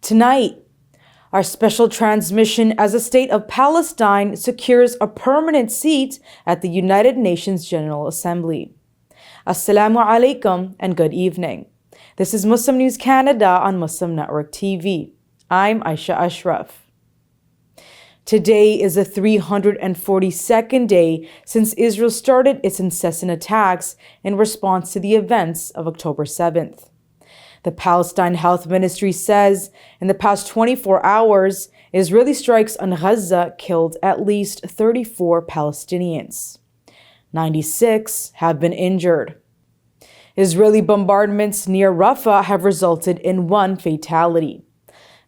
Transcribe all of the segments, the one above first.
Tonight, our special transmission as the state of Palestine secures a permanent seat at the United Nations General Assembly. Assalamu alaikum and good evening. This is Muslim News Canada on Muslim Network TV. I'm Aisha Ashraf. Today is the 342nd day since Israel started its incessant attacks in response to the events of October 7th. The Palestine Health Ministry says in the past 24 hours, Israeli strikes on Gaza killed at least 34 Palestinians. 96 have been injured. Israeli bombardments near Rafah have resulted in one fatality.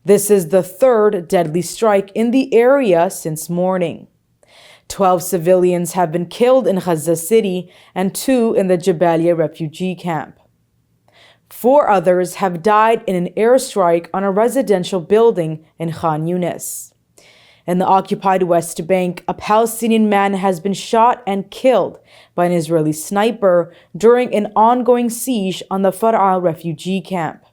This is the third deadly strike in the area since morning. 12 civilians have been killed in Gaza City and 2 in the Jabalia refugee camp. 4 others have died in an airstrike on a residential building in Khan Yunis. In the occupied West Bank, a Palestinian man has been shot and killed by an Israeli sniper during an ongoing siege on the Far'a refugee camp.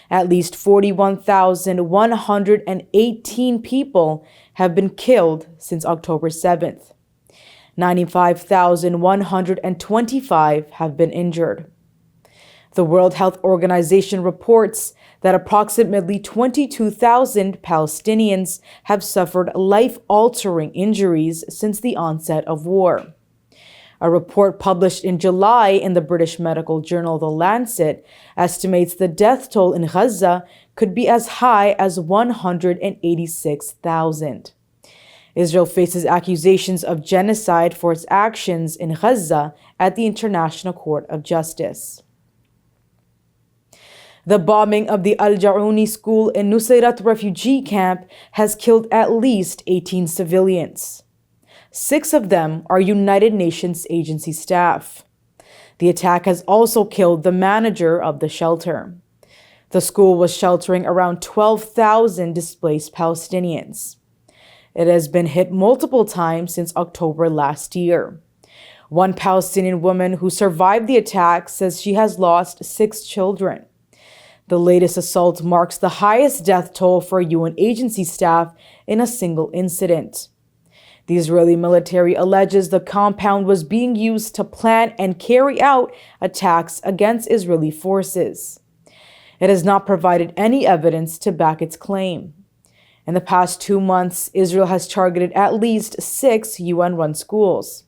At least 41,118 people have been killed since October 7th. 95,125 have been injured. The World Health Organization reports that approximately 22,000 Palestinians have suffered life-altering injuries since the onset of war. A report published in July in the British medical journal The Lancet estimates the death toll in Gaza could be as high as 186,000. Israel faces accusations of genocide for its actions in Gaza at the International Court of Justice. The bombing of the Al-Jarouni school in Nusayrat refugee camp has killed at least 18 civilians. 6 of them are United Nations agency staff. The attack has also killed the manager of the shelter. The school was sheltering around 12,000 displaced Palestinians. It has been hit multiple times since October last year. One Palestinian woman who survived the attack says she has lost 6 children. The latest assault marks the highest death toll for UN agency staff in a single incident. The Israeli military alleges the compound was being used to plan and carry out attacks against Israeli forces. It has not provided any evidence to back its claim. In the past 2 months, Israel has targeted at least 6 UN-run schools.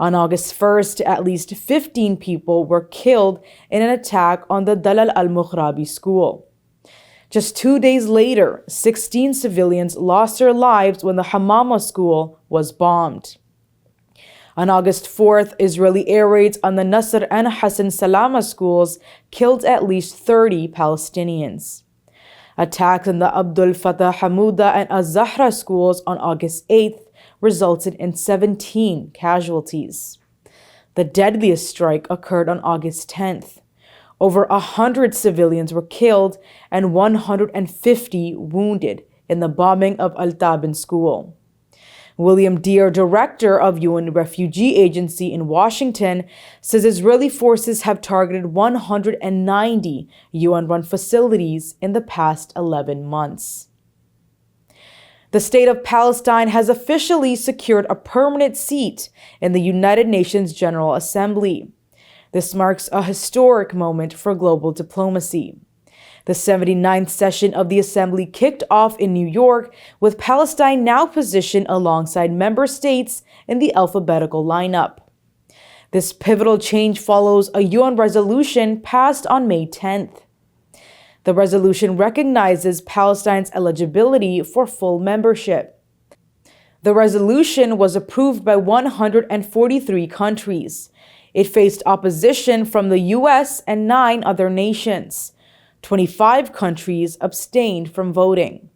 On August 1st, at least 15 people were killed in an attack on the Dalal al-Mughrabi school. Just 2 days later, 16 civilians lost their lives when the Hamama school was bombed. On August 4th, Israeli air raids on the Nasr and Hassan Salama schools killed at least 30 Palestinians. Attacks on the Abdul Fattah Hamouda and Az-Zahra schools on August 8th resulted in 17 casualties. The deadliest strike occurred on August 10th. Over 100 civilians were killed and 150 wounded in the bombing of Al-Taban school. William Deere, director of UN Refugee Agency in Washington, says Israeli forces have targeted 190 UN-run facilities in the past 11 months. The state of Palestine has officially secured a permanent seat in the United Nations General Assembly. This marks a historic moment for global diplomacy. The 79th session of the Assembly kicked off in New York, with Palestine now positioned alongside member states in the alphabetical lineup. This pivotal change follows a UN resolution passed on May 10th. The resolution recognizes Palestine's eligibility for full membership. The resolution was approved by 143 countries. It faced opposition from the US and 9 other nations. 25 countries abstained from voting.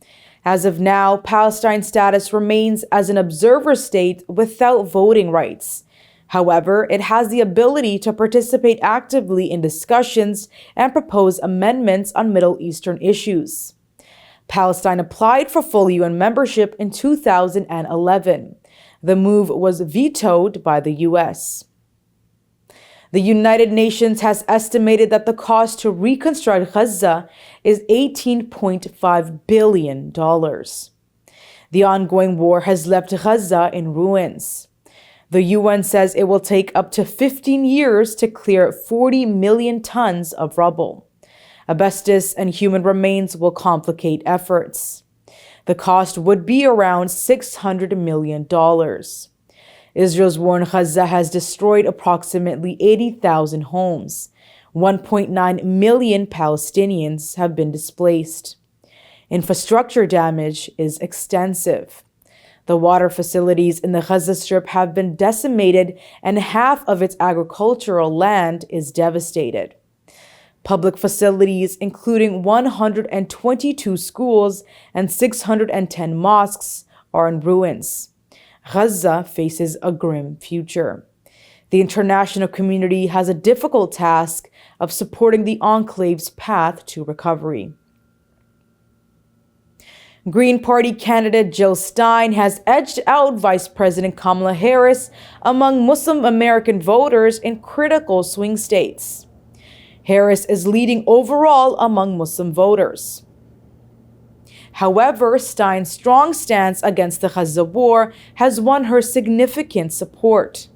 As of now, Palestine's status remains as an observer state without voting rights. However, it has the ability to participate actively in discussions and propose amendments on Middle Eastern issues. Palestine applied for full UN membership in 2011. The move was vetoed by the US. The United Nations has estimated that the cost to reconstruct Gaza is $18.5 billion. The ongoing war has left Gaza in ruins. The UN says it will take up to 15 years to clear 40 million tons of rubble. Asbestos and human remains will complicate efforts. The cost would be around $600 million. Israel's war in Gaza has destroyed approximately 80,000 homes. 1.9 million Palestinians have been displaced. Infrastructure damage is extensive. The water facilities in the Gaza Strip have been decimated, and half of its agricultural land is devastated. Public facilities, including 122 schools and 610 mosques, are in ruins. Gaza faces a grim future. The international community has a difficult task of supporting the enclave's path to recovery. Green Party candidate Jill Stein has edged out Vice President Kamala Harris among Muslim American voters in critical swing states. Harris is leading overall among Muslim voters. However, Stein's strong stance against the Gaza war has won her significant support.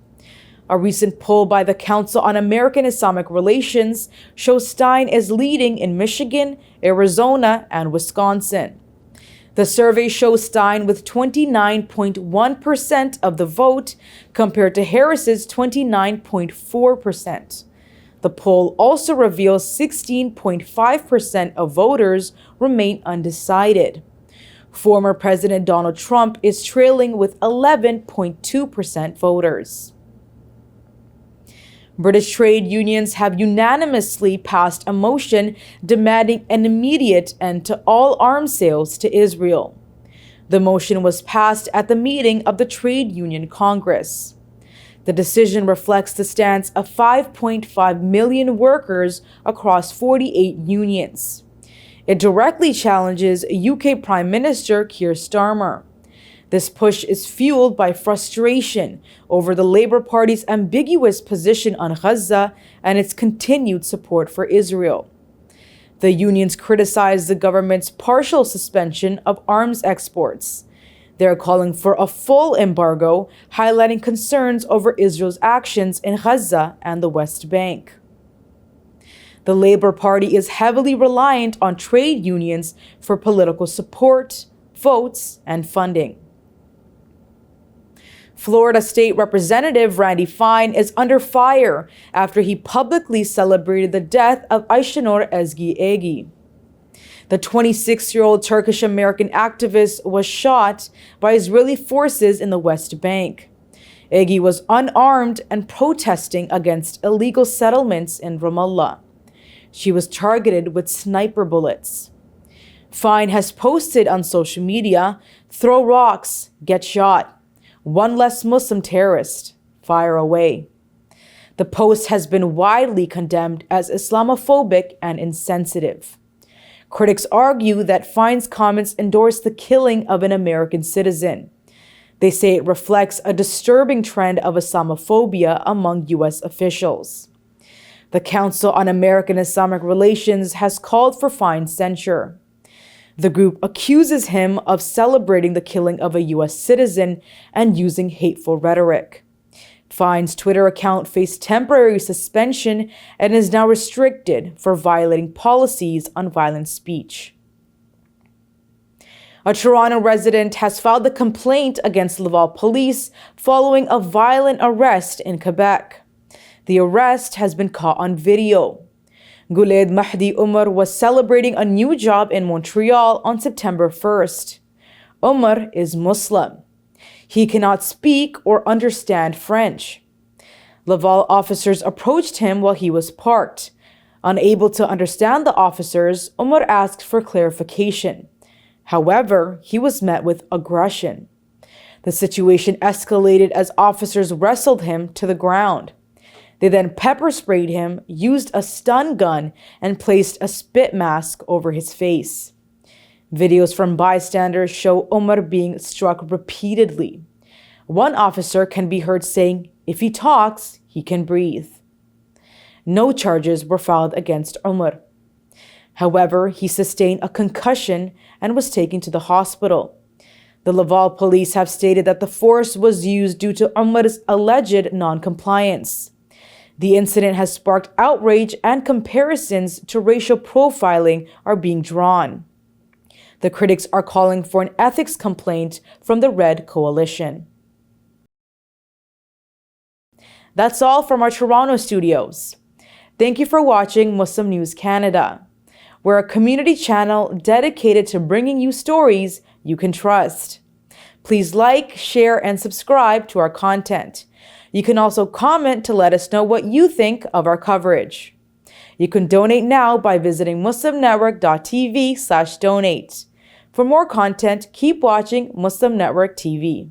A recent poll by the Council on American-Islamic Relations shows Stein is leading in Michigan, Arizona, and Wisconsin. The survey shows Stein with 29.1% of the vote compared to Harris's 29.4%. The poll also reveals 16.5% of voters remain undecided. Former President Donald Trump is trailing with 11.2% voters. British trade unions have unanimously passed a motion demanding an immediate end to all arms sales to Israel. The motion was passed at the meeting of the Trade Union Congress. The decision reflects the stance of 5.5 million workers across 48 unions. It directly challenges UK Prime Minister Keir Starmer. This push is fueled by frustration over the Labour Party's ambiguous position on Gaza and its continued support for Israel. The unions criticize the government's partial suspension of arms exports. They are calling for a full embargo, highlighting concerns over Israel's actions in Gaza and the West Bank. The Labour Party is heavily reliant on trade unions for political support, votes, and funding. Florida State Representative Randy Fine is under fire after he publicly celebrated the death of Ayşenur Ezgi Egi. The 26-year-old Turkish-American activist was shot by Israeli forces in the West Bank. Egi was unarmed and protesting against illegal settlements in Ramallah. She was targeted with sniper bullets. Fine has posted on social media, "Throw rocks, get shot. One less Muslim terrorist, fire away." The post has been widely condemned as Islamophobic and insensitive. Critics argue that Fine's comments endorse the killing of an American citizen. They say it reflects a disturbing trend of Islamophobia among U.S. officials. The Council on American-Islamic Relations has called for Fine's censure. The group accuses him of celebrating the killing of a U.S. citizen and using hateful rhetoric. Fine's Twitter account faced temporary suspension and is now restricted for violating policies on violent speech. A Toronto resident has filed a complaint against Laval police following a violent arrest in Quebec. The arrest has been caught on video. Guled Mahdi Umar was celebrating a new job in Montreal on September 1st. Umar is Muslim. He cannot speak or understand French. Laval officers approached him while he was parked. Unable to understand the officers, Umar asked for clarification. However, he was met with aggression. The situation escalated as officers wrestled him to the ground. They then pepper sprayed him, used a stun gun, and placed a spit mask over his face. Videos from bystanders show Umar being struck repeatedly. One officer can be heard saying, "If he talks, he can breathe." No charges were filed against Umar. However, he sustained a concussion and was taken to the hospital. The Laval police have stated that the force was used due to Umar's alleged non-compliance. The incident has sparked outrage, and comparisons to racial profiling are being drawn. The critics are calling for an ethics complaint from the Red Coalition. That's all from our Toronto studios. Thank you for watching Muslim News Canada. We're a community channel dedicated to bringing you stories you can trust. Please like, share, and subscribe to our content. You can also comment to let us know what you think of our coverage. You can donate now by visiting muslimnetwork.tv/donate. For more content, keep watching Muslim Network TV.